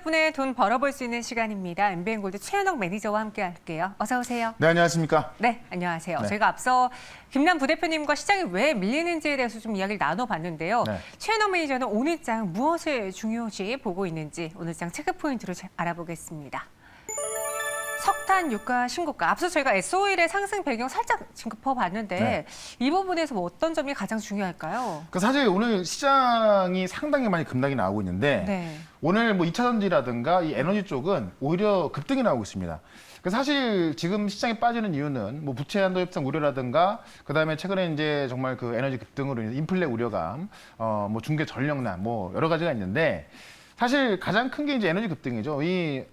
덕분에 돈 벌어볼 수 있는 시간입니다. MBN골드 최현옥 매니저와 함께 할게요. 어서 오세요. 네, 안녕하십니까? 네, 안녕하세요. 네. 저희가 앞서 김남 부대표님과 시장이 왜 밀리는지에 대해서 좀 이야기를 나눠봤는데요. 네. 최현옥 매니저는 오늘 장 무엇을 중요시 보고 있는지 오늘 장 체크 포인트로 알아보겠습니다. 석탄 유가 신고가. 앞서 저희가 S-오일의 상승 배경 살짝 짚어봤는데 네. 이 부분에서 뭐 어떤 점이 가장 중요할까요? 사실 오늘 시장이 상당히 많이 급락이 나오고 있는데 네. 오늘 뭐 2차 전지라든가 이 에너지 쪽은 오히려 급등이 나오고 있습니다. 사실 지금 시장에 빠지는 이유는 뭐 부채 한도 협상 우려라든가 그다음에 최근에 이제 정말 그 에너지 급등으로 인해 인플레 우려감, 뭐 중개 전력난 뭐 여러 가지가 있는데 사실 가장 큰 게 이제 에너지 급등이죠. 이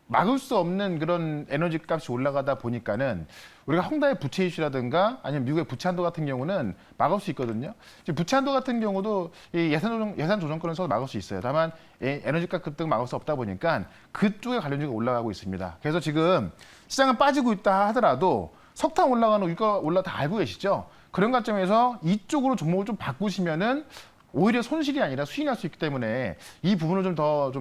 막을 수 없는 그런 에너지 값이 올라가다 보니까는 우리가 헝다의 부채 이슈라든가 아니면 미국의 부채 한도 같은 경우는 막을 수 있거든요. 지금 부채 한도 같은 경우도 이 예산 조정권에서 막을 수 있어요. 다만 에너지 값 급등 막을 수 없다 보니까 그쪽에 관련주가 올라가고 있습니다. 그래서 지금 시장은 빠지고 있다 하더라도 석탄 올라가는 이거 다 알고 계시죠? 그런 관점에서 이쪽으로 종목을 좀 바꾸시면은 오히려 손실이 아니라 수익이 날 수 있기 때문에 이 부분을 좀 더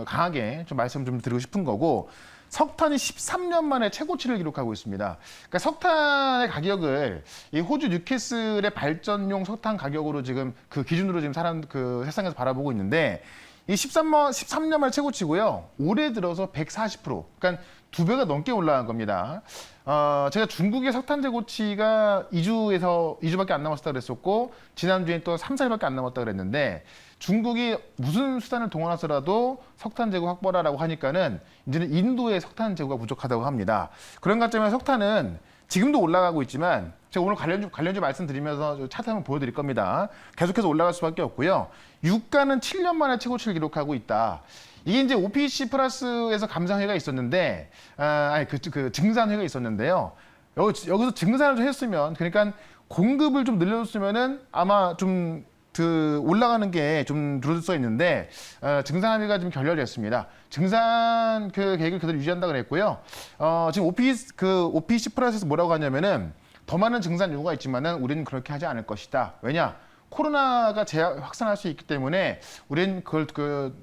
강하게 좀 말씀 좀 드리고 싶은 거고 석탄이 13년 만에 최고치를 기록하고 있습니다. 그러니까 석탄의 가격을 이 호주 뉴캐슬의 발전용 석탄 가격으로 지금 그 기준으로 지금 세상에서 바라보고 있는데 이 13년 만에 최고치고요. 올해 들어서 140%, 그러니까 2배가 넘게 올라간 겁니다. 제가 중국의 석탄 재고치가 2주밖에 안 남았다 그랬었고 지난주에 또 3, 4일밖에 안 남았다 그랬는데 중국이 무슨 수단을 동원해서라도 석탄 재고 확보라라고 하니까는 이제는 인도의 석탄 재고가 부족하다고 합니다. 그런 관점에서 석탄은 지금도 올라가고 있지만 제가 오늘 관련주 말씀드리면서 차트 한번 보여드릴 겁니다. 계속해서 올라갈 수밖에 없고요. 유가는 7년 만에 최고치를 기록하고 있다. 이게 이제 OPEC 플러스에서 감산회가 있었는데, 증산회가 있었는데요. 여기서 증산을 좀 했으면, 그러니까 공급을 좀 늘려줬으면은 아마 좀 올라가는 게 좀 줄어들 수 있는데, 증산회가 좀 결렬됐습니다. 증산 계획을 그대로 유지한다 그랬고요. 지금 OPEC 플러스에서 뭐라고 하냐면은 더 많은 증산 요구가 있지만은 우리는 그렇게 하지 않을 것이다. 왜냐? 코로나가 확산할 수 있기 때문에 우리는 그걸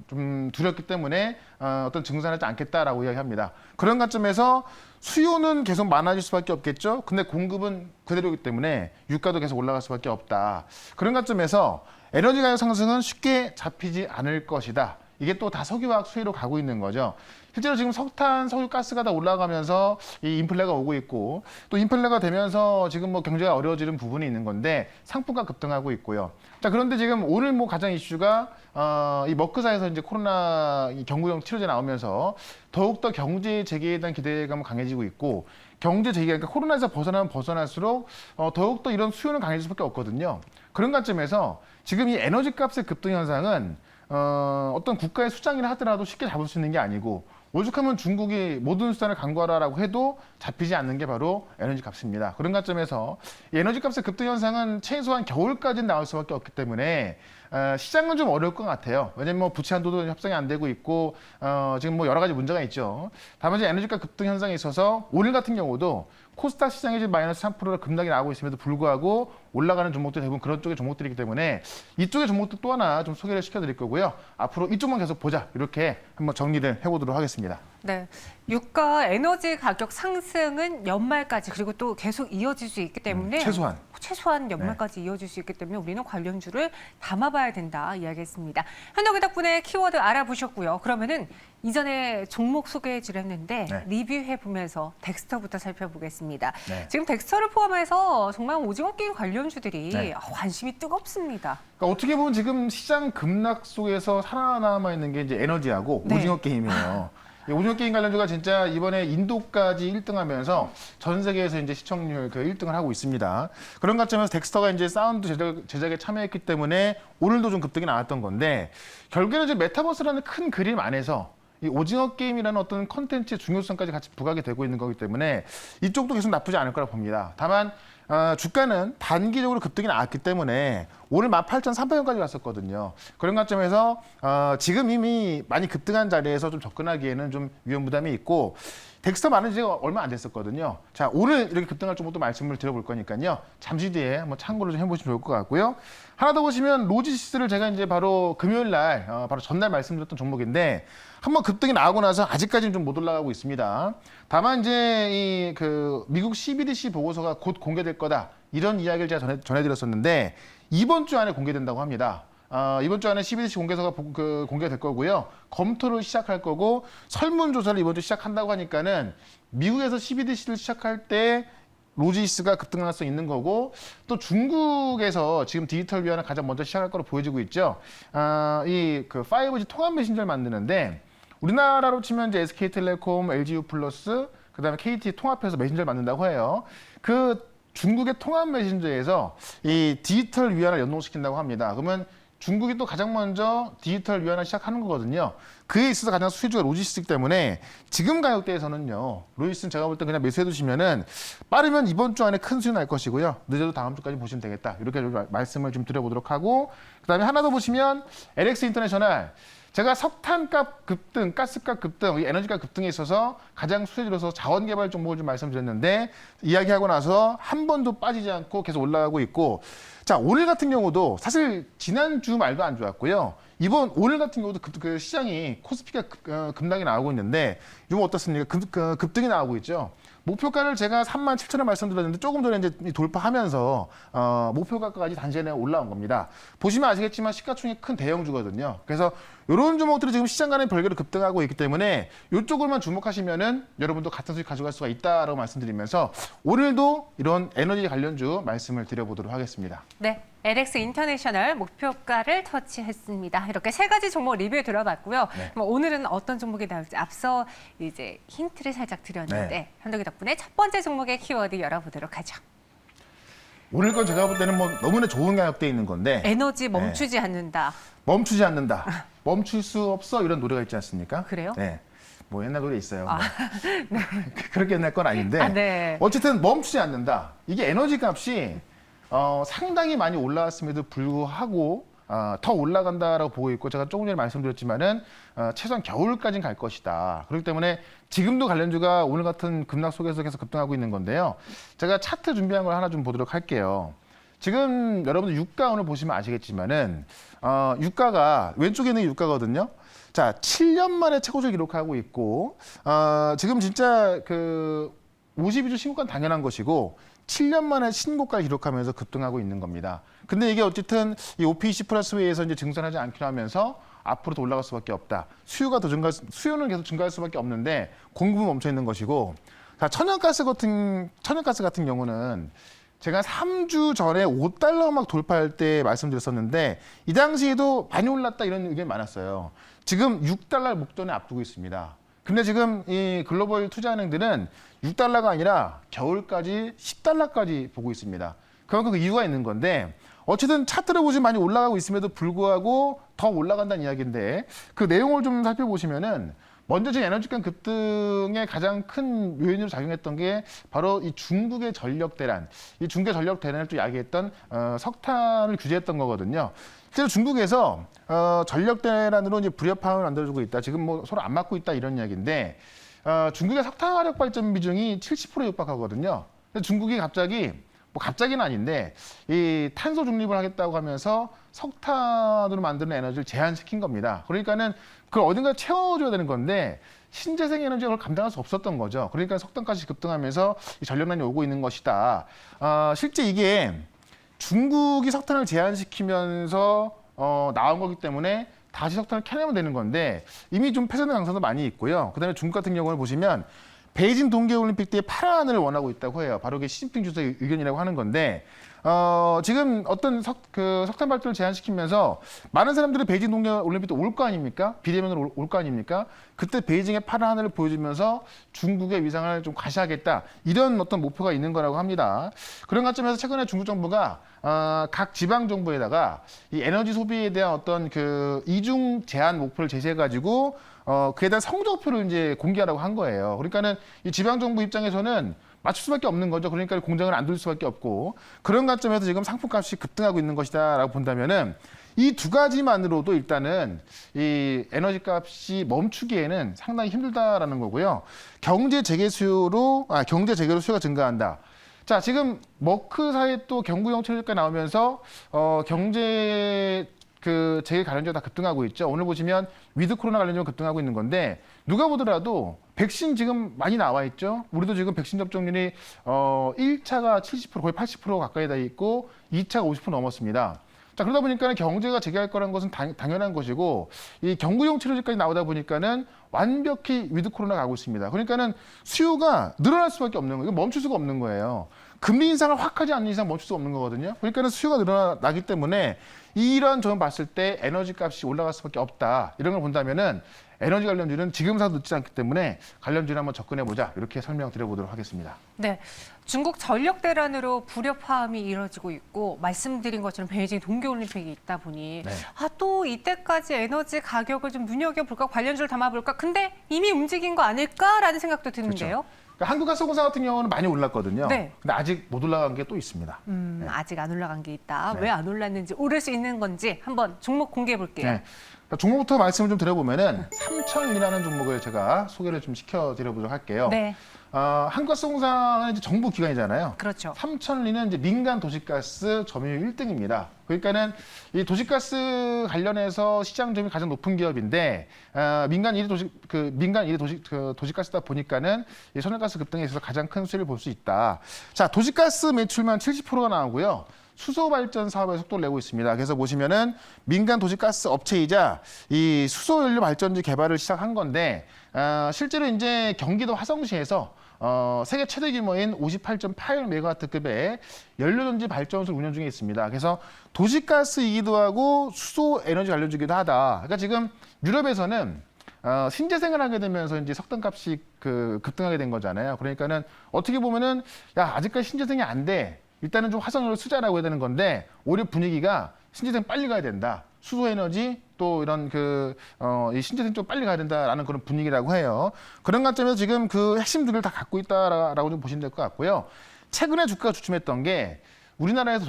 좀 두렵기 때문에 어떤 증산하지 않겠다라고 이야기합니다. 그런 관점에서 수요는 계속 많아질 수밖에 없겠죠. 근데 공급은 그대로이기 때문에 유가도 계속 올라갈 수밖에 없다. 그런 관점에서 에너지 가격 상승은 쉽게 잡히지 않을 것이다. 이게 또 다 석유화학 수혜로 가고 있는 거죠. 실제로 지금 석탄, 석유, 가스가 다 올라가면서 이 인플레가 오고 있고 또 인플레가 되면서 지금 뭐 경제가 어려워지는 부분이 있는 건데 상품가 급등하고 있고요. 자, 그런데 지금 오늘 뭐 가장 이슈가 이 머크사에서 이제 코로나 경구용 치료제 나오면서 더욱더 경제 재개에 대한 기대감은 강해지고 있고 경제 재개가 그러니까 코로나에서 벗어나면 벗어날수록 더욱더 이런 수요는 강해질 수밖에 없거든요. 그런 관점에서 지금 이 에너지 값의 급등 현상은 어떤 국가의 수장이라 하더라도 쉽게 잡을 수 있는 게 아니고 오죽하면 중국이 모든 수단을 강구하라라고 해도 잡히지 않는 게 바로 에너지 값입니다. 그런 관점에서 이 에너지 값의 급등 현상은 최소한 겨울까지는 나올 수밖에 없기 때문에 시장은 좀 어려울 것 같아요. 왜냐면 뭐 부채 한도도 협상이 안 되고 있고 지금 뭐 여러 가지 문제가 있죠. 다만 이제 에너지 값 급등 현상에 있어서 오늘 같은 경우도 코스닥 시장이 지금 마이너스 3%로 급락이 나오고 있음에도 불구하고 올라가는 종목들 대부분 그런 쪽의 종목들이기 때문에 이쪽의 종목들 또 하나 좀 소개를 시켜드릴 거고요. 앞으로 이쪽만 계속 보자 이렇게 한번 정리를 해보도록 하겠습니다. 네, 유가 에너지 가격 상승은 연말까지 그리고 또 계속 이어질 수 있기 때문에 최소한 연말까지 이어질 수 있기 때문에 우리는 관련주를 담아봐야 된다 이야기했습니다. 현덕이 덕분에 키워드 알아보셨고요. 그러면은 이전에 종목 소개해드렸는데 리뷰해보면서 덱스터부터 살펴보겠습니다. 지금 덱스터를 포함해서 정말 오징어 게임 관련주들이 관심이 뜨겁습니다. 그러니까 어떻게 보면 지금 시장 급락 속에서 살아남아 있는 게 이제 에너지하고 오징어 게임이에요. 오징어 게임 관련주가 진짜 이번에 인도까지 1등하면서 전 세계에서 이제 시청률 1등을 하고 있습니다. 그런 관점에서 덱스터가 이제 사운드 제작에 참여했기 때문에 오늘도 좀 급등이 나왔던 건데 결국에는 이제 메타버스라는 큰 그림 안에서 이 오징어 게임이라는 어떤 컨텐츠의 중요성까지 같이 부각이 되고 있는 거기 때문에 이쪽도 계속 나쁘지 않을 거라 봅니다. 다만 주가는 단기적으로 급등이 나왔기 때문에 오늘 18,300원까지 갔었거든요. 그런 관점에서 지금 이미 많이 급등한 자리에서 좀 접근하기에는 좀 위험 부담이 있고 덱스터 많은 지가 얼마 안 됐었거든요. 자, 오늘 이렇게 급등할 정도도 말씀을 드려볼 거니까요. 잠시 뒤에 한번 참고를 좀 해보시면 좋을 것 같고요. 하나 더 보시면 로지시스를 제가 이제 바로 금요일 날, 바로 전날 말씀드렸던 종목인데 한번 급등이 나오고 나서 아직까지는 좀 못 올라가고 있습니다. 다만 이제 이 그 미국 CBDC 보고서가 곧 공개될 거다 이런 이야기를 제가 전해드렸었는데 이번 주 안에 공개된다고 합니다. 이번 주 안에 CBDC 공개서가 공개가 될 거고요. 검토를 시작할 거고 설문조사를 이번 주 시작한다고 하니까는 미국에서 CBDC를 시작할 때 로지스가 급등할 가능성이 있는 거고 또 중국에서 지금 디지털 위안을 가장 먼저 시작할 거로 보여지고 있죠. 이 그 5G 통합 메신저를 만드는데 우리나라로 치면 이제 SK텔레콤, LGU 플러스, 그다음에 KT 통합해서 메신저를 만든다고 해요. 그 중국의 통합 메신저에서 이 디지털 위안을 연동시킨다고 합니다. 그러면 중국이 또 가장 먼저 디지털 위안을 시작하는 거거든요. 그에 있어서 가장 수혜주가 로지스이기 때문에 지금 가격대에서는요. 로지스는 제가 볼 때 그냥 매수해 두시면은 빠르면 이번 주 안에 큰 수익 날 것이고요. 늦어도 다음 주까지 보시면 되겠다. 이렇게 말씀을 좀 드려보도록 하고 그다음에 하나 더 보시면 LX 인터내셔널 제가 석탄값 급등, 가스값 급등, 에너지값 급등에 있어서 가장 수혜주로서 자원개발 종목을 좀 말씀드렸는데 이야기하고 나서 한 번도 빠지지 않고 계속 올라가고 있고 자 오늘 같은 경우도 사실 지난주 말도 안 좋았고요. 오늘 같은 경우도 그 시장이 코스피가 급락이 나오고 있는데 이건 어떻습니까? 급등이 나오고 있죠. 목표가를 제가 37,000원 말씀드렸는데 조금 전에 이제 돌파하면서 목표가까지 단시간에 올라온 겁니다. 보시면 아시겠지만 시가총액 큰 대형주거든요. 그래서 이런 종목들이 지금 시장 간의 별개로 급등하고 있기 때문에 이쪽을만 주목하시면은 여러분도 같은 수익 가져갈 수가 있다라고 말씀드리면서 오늘도 이런 에너지 관련주 말씀을 드려보도록 하겠습니다. 네. LX 인터내셔널 목표가를 터치했습니다. 이렇게 세 가지 종목 리뷰 들어봤고요. 네. 그럼 오늘은 어떤 종목이 나올지 앞서 이제 힌트를 살짝 드렸는데 네. 현덕이 덕분에 첫 번째 종목의 키워드 열어보도록 하죠. 오늘 건 제가 볼 때는 뭐 너무나 좋은 가격대에 있는 건데 에너지 멈추지 않는다. 멈추지 않는다. 멈출 수 없어 이런 노래가 있지 않습니까? 그래요? 네. 뭐 옛날 노래 있어요. 네. 그렇게 옛날 건 아닌데 네. 어쨌든 멈추지 않는다. 이게 에너지 값이 상당히 많이 올라왔음에도 불구하고 더 올라간다라고 보고 있고 제가 조금 전에 말씀드렸지만은 최소한 겨울까지는 갈 것이다. 그렇기 때문에 지금도 관련주가 오늘 같은 급락 속에서 계속 급등하고 있는 건데요. 제가 차트 준비한 걸 하나 좀 보도록 할게요. 지금 여러분들 유가 오늘 보시면 아시겠지만은 유가가 왼쪽에 있는 게 유가거든요. 자, 7년 만에 최고를 기록하고 있고 지금 진짜 그 52주 신고가는 당연한 것이고 7년 만에 신고가를 기록하면서 급등하고 있는 겁니다. 근데 이게 어쨌든 이 OPEC 플러스 회의에서 이제 증산하지 않기로 하면서 앞으로 더 올라갈 수밖에 없다. 수요는 계속 증가할 수밖에 없는데 공급은 멈춰 있는 것이고, 자, 천연가스 같은 경우는 제가 3주 전에 5달러 막 돌파할 때 말씀드렸었는데 이 당시에도 많이 올랐다 이런 의견이 많았어요. 지금 6달러 목전에 앞두고 있습니다. 근데 지금 이 글로벌 투자은행들은 6달러가 아니라 겨울까지 10달러까지 보고 있습니다. 그만큼 그 이유가 있는 건데 어쨌든 차트를 보시면 많이 올라가고 있음에도 불구하고 더 올라간다는 이야기인데 그 내용을 좀 살펴보시면은 먼저 지금 에너지가 급등의 가장 큰 요인으로 작용했던 게 바로 이 중국의 전력 대란, 이 중국의 전력 대란을 또 야기했던 석탄을 규제했던 거거든요. 실제로 중국에서 전력 대란으로 이제 불협화음을 만들어주고 있다. 지금 뭐 서로 안 맞고 있다 이런 이야기인데 중국의 석탄 화력 발전 비중이 70%에 육박하거든요. 근데 중국이 갑자기는 아닌데 이 탄소 중립을 하겠다고 하면서 석탄으로 만드는 에너지를 제한시킨 겁니다. 그러니까는 그걸 어딘가 채워줘야 되는 건데 신재생 에너지가 그걸 감당할 수 없었던 거죠. 그러니까 석탄까지 급등하면서 이 전력난이 오고 있는 것이다. 실제 이게 중국이 석탄을 제한시키면서 나온 거기 때문에 다시 석탄을 캐내면 되는 건데 이미 좀 폐쇄된 강사도 많이 있고요. 그다음에 중국 같은 경우를 보시면 베이징 동계올림픽 때 파란을 원하고 있다고 해요. 바로 그게 시진핑 주석의 의견이라고 하는 건데 지금 어떤 석탄 발전을 제한시키면서 많은 사람들이 베이징 동계올림픽 때 올 거 아닙니까? 비대면으로 올 거 아닙니까? 그때 베이징의 파란 하늘을 보여주면서 중국의 위상을 좀 과시하겠다. 이런 어떤 목표가 있는 거라고 합니다. 그런 관점에서 최근에 중국 정부가 각 지방 정부에다가 이 에너지 소비에 대한 어떤 그 이중 제한 목표를 제시해가지고 그에 대한 성적표를 이제 공개하라고 한 거예요. 그러니까는 이 지방 정부 입장에서는 맞출 수밖에 없는 거죠. 그러니까 공장을 안 돌릴 수밖에 없고 그런 관점에서 지금 상품값이 급등하고 있는 것이다라고 본다면은 이 두 가지만으로도 일단은 이 에너지값이 멈추기에는 상당히 힘들다라는 거고요. 경제 재개로 수요가 증가한다. 자, 지금 머크사의 또 경구 정책이 나오면서 경제 그 제 관련주가 다 급등하고 있죠. 오늘 보시면 위드 코로나 관련주가 급등하고 있는 건데 누가 보더라도 백신 지금 많이 나와 있죠. 우리도 지금 백신 접종률이 1차가 70% 거의 80% 가까이 다 있고 2차가 50% 넘었습니다. 자, 그러다 보니까 경제가 재개할 거라는 것은 당연한 것이고 이 경구용 치료제까지 나오다 보니까는 완벽히 위드 코로나 가고 있습니다. 그러니까는 수요가 늘어날 수밖에 없는 거예요. 멈출 수가 없는 거예요. 금리 인상을 확 하지 않는 이상 멈출 수 없는 거거든요. 그러니까는 수요가 늘어나기 때문에 이런 점 봤을 때 에너지 값이 올라갈 수밖에 없다. 이런 걸 본다면은 에너지 관련주는 지금 사도 늦지 않기 때문에 관련주를 한번 접근해 보자. 이렇게 설명드려보도록 하겠습니다. 네, 중국 전력 대란으로 불협화음이 이뤄지고 있고 말씀드린 것처럼 베이징 동계올림픽이 있다 보니 네. 또 이때까지 에너지 가격을 좀 눈여겨볼까 관련주를 담아볼까 근데 이미 움직인 거 아닐까라는 생각도 드는데요. 그렇죠. 그러니까 한국가스공사 같은 경우는 많이 올랐거든요. 네. 근데 아직 못 올라간 게 또 있습니다. 네. 아직 안 올라간 게 있다. 네. 왜 안 올랐는지 오를 수 있는 건지 한번 종목 공개해 볼게요. 네. 그러니까 종목부터 말씀을 좀 드려보면은 삼천이라는 종목을 제가 소개를 좀 시켜드려보도록 할게요. 네. 한국가스공사는 이제 정부 기관이잖아요. 그렇죠. 삼천리는 이제 민간 도시가스 점유율 1등입니다. 그러니까는 이 도시가스 관련해서 시장 점유율이 가장 높은 기업인데 민간 1위 도시가스다 보니까는 이 천연가스 급등에 있어서 가장 큰 수혜를 볼 수 있다. 자, 도시가스 매출만 70%가 나오고요. 수소 발전 사업에 속도를 내고 있습니다. 그래서 보시면은 민간 도시가스 업체이자 이 수소 연료 발전지 개발을 시작한 건데 실제로 이제 경기도 화성시에서 세계 최대 규모인 58.8메가와트급의 연료전지 발전소를 운영 중에 있습니다. 그래서 도시가스이기도 하고 수소 에너지 관련주기도 하다. 그러니까 지금 유럽에서는 신재생을 하게 되면서 이제 석탄값이 급등하게 된 거잖아요. 그러니까는 어떻게 보면은 야 아직까지 신재생이 안 돼. 일단은 좀 화석연료 쓰자라고 해야 되는 건데 오히려 분위기가 신재생 빨리 가야 된다. 수소 에너지 또 이런 이 신재생 좀 빨리 가야 된다라는 그런 분위기라고 해요. 그런 관점에서 지금 그 핵심 두 개를 다 갖고 있다라고 좀 보시면 될 것 같고요. 최근에 주가가 주춤했던 게 우리나라에서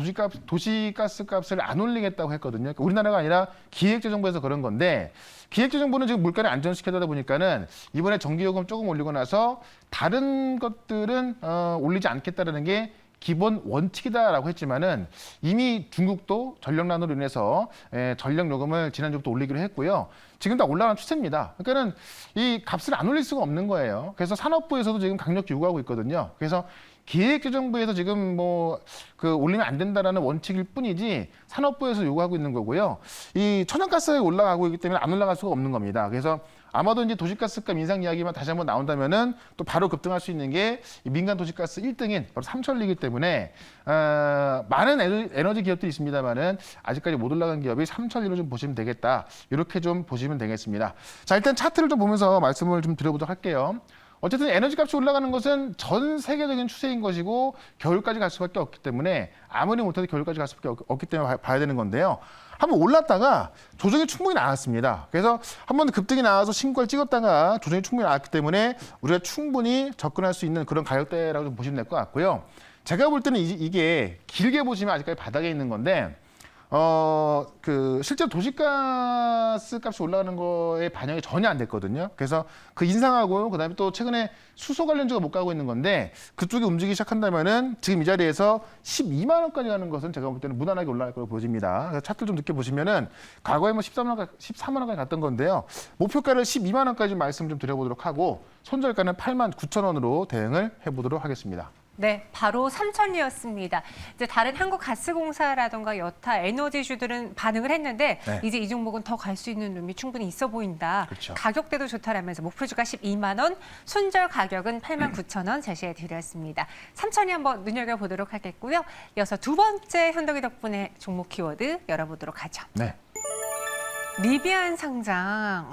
도시가스 값을 안 올리겠다고 했거든요. 그러니까 우리나라가 아니라 기획재정부에서 그런 건데 기획재정부는 지금 물가를 안정시켜다 보니까는 이번에 전기요금 조금 올리고 나서 다른 것들은 올리지 않겠다라는 게 기본 원칙이다라고 했지만은 이미 중국도 전력난으로 인해서 전력 요금을 지난주부터 올리기로 했고요. 지금 다 올라가는 추세입니다. 그러니까는 이 값을 안 올릴 수가 없는 거예요. 그래서 산업부에서도 지금 강력히 요구하고 있거든요. 그래서 기획재정부에서 지금 올리면 안 된다라는 원칙일 뿐이지 산업부에서 요구하고 있는 거고요. 이 천연가스가 올라가고 있기 때문에 안 올라갈 수가 없는 겁니다. 그래서 아마도 이제 도시가스값 인상 이야기만 다시 한번 나온다면은 또 바로 급등할 수 있는 게 민간 도시가스 1등인 바로 삼천리이기 때문에 많은 에너지 기업들이 있습니다만은 아직까지 못 올라간 기업이 삼천리로 좀 보시면 되겠다. 이렇게 좀 보시면 되겠습니다. 자, 일단 차트를 좀 보면서 말씀을 좀 드려보도록 할게요. 어쨌든 에너지 값이 올라가는 것은 전 세계적인 추세인 것이고 겨울까지 갈 수밖에 없기 때문에 아무리 못해도 겨울까지 갈 수밖에 없기 때문에 봐야 되는 건데요. 한번 올랐다가 조정이 충분히 나왔습니다. 그래서 한번 급등이 나와서 신고를 찍었다가 조정이 충분히 나왔기 때문에 우리가 충분히 접근할 수 있는 그런 가격대라고 좀 보시면 될 것 같고요. 제가 볼 때는 이게 길게 보시면 아직까지 바닥에 있는 건데 실제 도시가스 값이 올라가는 거에 반영이 전혀 안 됐거든요. 그래서 그 인상하고 그다음에 또 최근에 수소 관련주가 못 가고 있는 건데 그쪽이 움직이기 시작한다면은 지금 이 자리에서 12만 원까지 가는 것은 제가 볼 때는 무난하게 올라갈 거로 보여집니다. 그래서 차트를 좀 늦게 보시면은 과거에 13만 원까지 갔던 건데요. 목표가를 12만 원까지 말씀 좀 드려보도록 하고 손절가는 8만 9천 원으로 대응을 해보도록 하겠습니다. 네, 바로 삼천리였습니다. 이제 다른 한국가스공사라든가 여타 에너지주들은 반응을 했는데 네. 이제 이 종목은 더 갈 수 있는 룸이 충분히 있어 보인다. 그렇죠. 가격대도 좋다라면서 목표주가 12만 원, 손절 가격은 8만 9천 원 제시해 드렸습니다. 삼천리 한번 눈여겨보도록 하겠고요. 이어서 두 번째 현덕이 덕분에 종목 키워드 열어보도록 하죠. 네. 리비안 상장.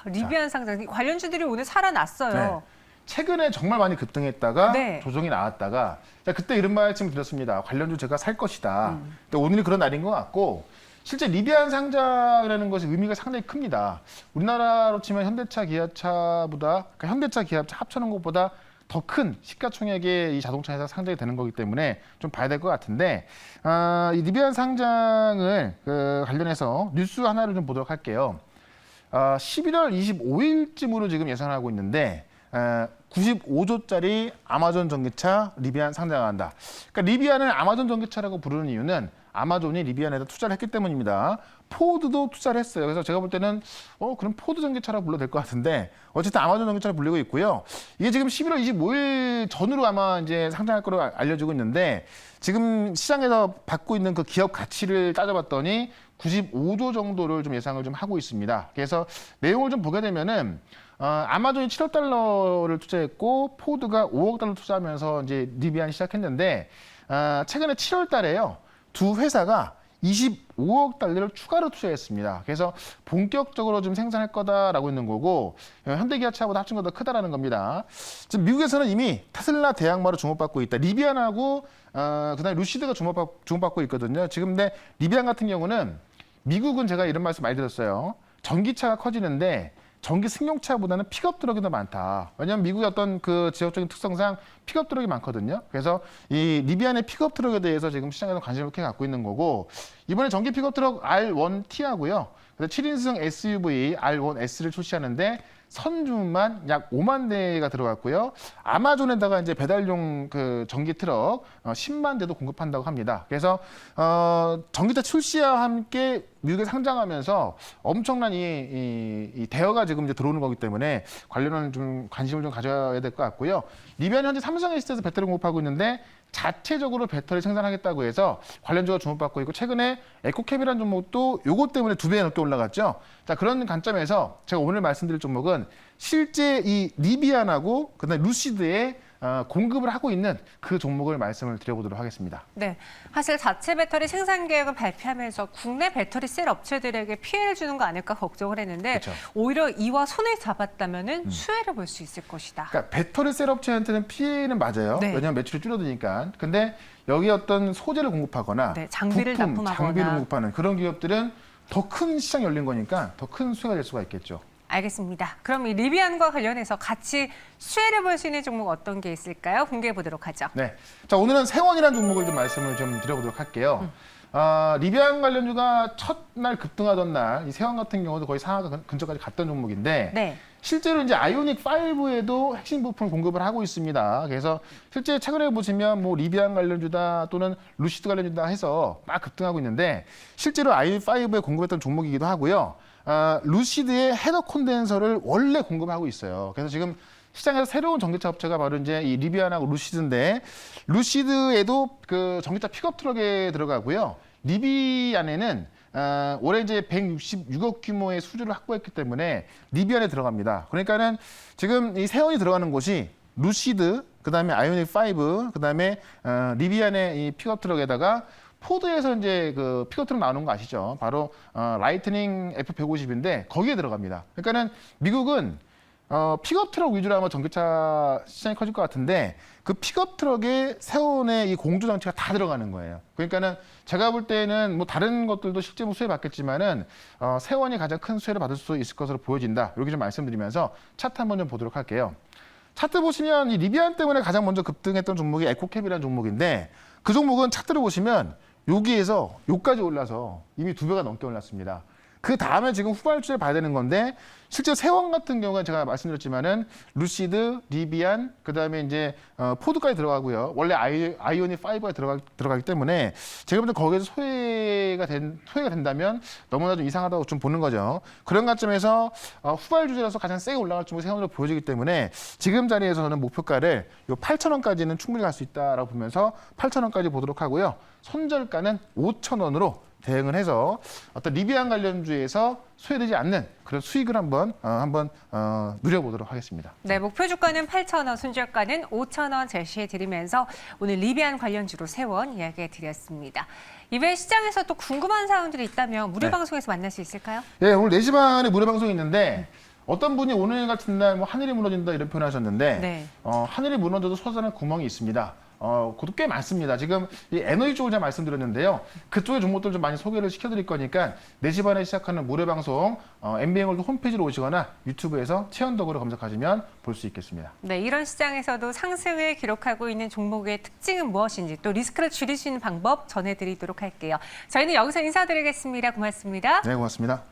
리비안 상장. 관련주들이 오늘 살아났어요. 네. 최근에 정말 많이 급등했다가 네. 조정이 나왔다가 그때 이런 말씀 드렸습니다. 관련주 제가 살 것이다. 근데 오늘이 그런 날인 것 같고 실제 리비안 상장이라는 것이 의미가 상당히 큽니다. 우리나라로 치면 현대차, 기아차보다 그러니까 현대차, 기아차 합쳐놓은 것보다 더 큰 시가총액의 이 자동차 회사 상장이 되는 거기 때문에 좀 봐야 될 것 같은데 이 리비안 상장을 관련해서 뉴스 하나를 좀 보도록 할게요. 11월 25일쯤으로 지금 예상하고 있는데 95조짜리 아마존 전기차 리비안 상장한다. 그러니까 리비안을 아마존 전기차라고 부르는 이유는 아마존이 리비안에다 투자를 했기 때문입니다. 포드도 투자를 했어요. 그래서 제가 볼 때는 그럼 포드 전기차라고 불러도 될 것 같은데 어쨌든 아마존 전기차로 불리고 있고요. 이게 지금 11월 25일 전후로 아마 이제 상장할 거로 알려지고 있는데 지금 시장에서 받고 있는 그 기업 가치를 따져봤더니 95조 정도를 좀 예상을 좀 하고 있습니다. 그래서 내용을 좀 보게 되면은 아마존이 7억 달러를 투자했고 포드가 5억 달러 투자하면서 이제 리비안 시작했는데 최근에 7월 달에요. 두 회사가 25억 달러를 추가로 투자했습니다. 그래서 본격적으로 좀 생산할 거다라고 있는 거고 현대기아차보다 합친 것보다 크다라는 겁니다. 지금 미국에서는 이미 테슬라 대항마로 주목받고 있다. 리비안하고 그다음에 루시드가 주목받고 있거든요. 지금 근데 리비안 같은 경우는 미국은 제가 이런 말씀 많이 들었어요. 전기차가 커지는데 전기 승용차보다는 픽업 트럭이 더 많다. 왜냐하면 미국의 어떤 그 지역적인 특성상 픽업 트럭이 많거든요. 그래서 이 리비안의 픽업 트럭에 대해서 지금 시장에서 관심을 크게 갖고 있는 거고 이번에 전기 픽업 트럭 R1T하고요. 그래서 7인승 SUV R1S를 출시하는데 선주만 약 5만 대가 들어갔고요. 아마존에다가 이제 배달용 그 전기 트럭 10만 대도 공급한다고 합니다. 그래서 전기차 출시와 함께 미국에 상장하면서 엄청난 이 대여가 지금 이제 들어오는 거기 때문에 관련한 좀 관심을 좀 가져야 될 것 같고요. 리비안 현재 삼성 에이스에서 배터리 공급하고 있는데 자체적으로 배터리 생산하겠다고 해서 관련주가 주목받고 있고 최근에 에코캡이라는 종목도 요것 때문에 2배 넘게 올라갔죠. 자, 그런 관점에서 제가 오늘 말씀드릴 종목은 실제 이 리비안하고 그다음에 루시드의 공급을 하고 있는 그 종목을 말씀을 드려보도록 하겠습니다. 네, 사실 자체 배터리 생산 계획을 발표하면서 국내 배터리 셀 업체들에게 피해를 주는 거 아닐까 걱정을 했는데 그렇죠. 오히려 이와 손을 잡았다면은 수혜를 볼 수 있을 것이다. 그러니까 배터리 셀 업체한테는 피해는 맞아요. 네. 왜냐하면 매출이 줄어드니까. 근데 여기 어떤 소재를 공급하거나 네, 장비를 부품, 납품하거나. 장비를 공급하는 그런 기업들은 더 큰 시장이 열린 거니까 더 큰 수혜가 될 수가 있겠죠. 알겠습니다. 그럼 이 리비안과 관련해서 같이 수혜를 볼 수 있는 종목 어떤 게 있을까요? 공개해 보도록 하죠. 네. 자, 오늘은 세원이라는 종목을 좀 말씀을 좀 드려보도록 할게요. 리비안 관련주가 첫날 급등하던 날, 이 세원 같은 경우도 거의 상하가 근처까지 갔던 종목인데, 네. 실제로 이제 아이오닉 5에도 핵심 부품을 공급을 하고 있습니다. 그래서 실제 최근에 보시면 뭐 리비안 관련주다 또는 루시드 관련주다 해서 막 급등하고 있는데, 실제로 아이오닉 5에 공급했던 종목이기도 하고요. 루시드의 헤더 콘덴서를 원래 공급하고 있어요. 그래서 지금 시장에서 새로운 전기차 업체가 바로 이제 이 리비안하고 루시드인데 루시드에도 그 전기차 픽업 트럭에 들어가고요. 리비안에는 올해 이제 166억 규모의 수주를 확보했기 때문에 리비안에 들어갑니다. 그러니까는 지금 이 세원이 들어가는 곳이 루시드, 그다음에 아이오닉 5, 그다음에 리비안의 이 픽업 트럭에다가 포드에서 이제 그 픽업 트럭 나오는 거 아시죠? 바로 라이트닝 F150인데 거기에 들어갑니다. 그러니까는 미국은 픽업 트럭 위주로 아마 전기차 시장이 커질 것 같은데 그 픽업 트럭에 세원의 이 공조 장치가 다 들어가는 거예요. 그러니까는 제가 볼 때는 뭐 다른 것들도 실제 뭐 수혜 받겠지만은 세원이 가장 큰 수혜를 받을 수 있을 것으로 보여진다. 이렇게 좀 말씀드리면서 차트 한번 좀 보도록 할게요. 차트 보시면 이 리비안 때문에 가장 먼저 급등했던 종목이 에코캡이라는 종목인데 그 종목은 차트를 보시면 여기에서 여기까지 올라서 이미 2배가 넘게 올랐습니다. 그 다음에 지금 후발주를 봐야 되는 건데 실제 세원 같은 경우는 제가 말씀드렸지만은 루시드, 리비안, 그 다음에 이제 포드까지 들어가고요. 원래 아이오닉 5가 들어가기 때문에 제가 볼 때 거기에서 소외가 된다면 너무나 좀 이상하다고 좀 보는 거죠. 그런 관점에서 후발주제라서 가장 세게 올라갈 종목이 세원으로 보여지기 때문에 지금 자리에서 저는 목표가를 요 8,000원까지는 충분히 갈 수 있다라고 보면서 8,000원까지 보도록 하고요. 손절가는 5,000원으로 대응을 해서 어떤 리비안 관련주에서 소외되지 않는 그런 수익을 한번 누려보도록 하겠습니다. 네, 목표 주가는 8,000원, 손절가는 5,000원 제시해 드리면서 오늘 리비안 관련주로 세원 이야기해 드렸습니다. 이외에 시장에서 또 궁금한 사항들이 있다면 무료 방송에서 만날 수 있을까요? 네, 오늘 4시 반에 무료 방송이 있는데 어떤 분이 오늘 같은 날 뭐 하늘이 무너진다 이런 표현을 하셨는데 네. 하늘이 무너져도 솟아나는 구멍이 있습니다. 그것도 꽤 많습니다. 지금 이 에너지 쪽을 제가 말씀드렸는데요. 그쪽의 종목들 좀 많이 소개를 시켜드릴 거니까 4시 반에 시작하는 무료 방송 MBN골드 홈페이지로 오시거나 유튜브에서 최현덕으로 검색하시면 볼 수 있겠습니다. 네, 이런 시장에서도 상승을 기록하고 있는 종목의 특징은 무엇인지 또 리스크를 줄일 수 있는 방법 전해드리도록 할게요. 저희는 여기서 인사드리겠습니다. 고맙습니다. 네, 고맙습니다.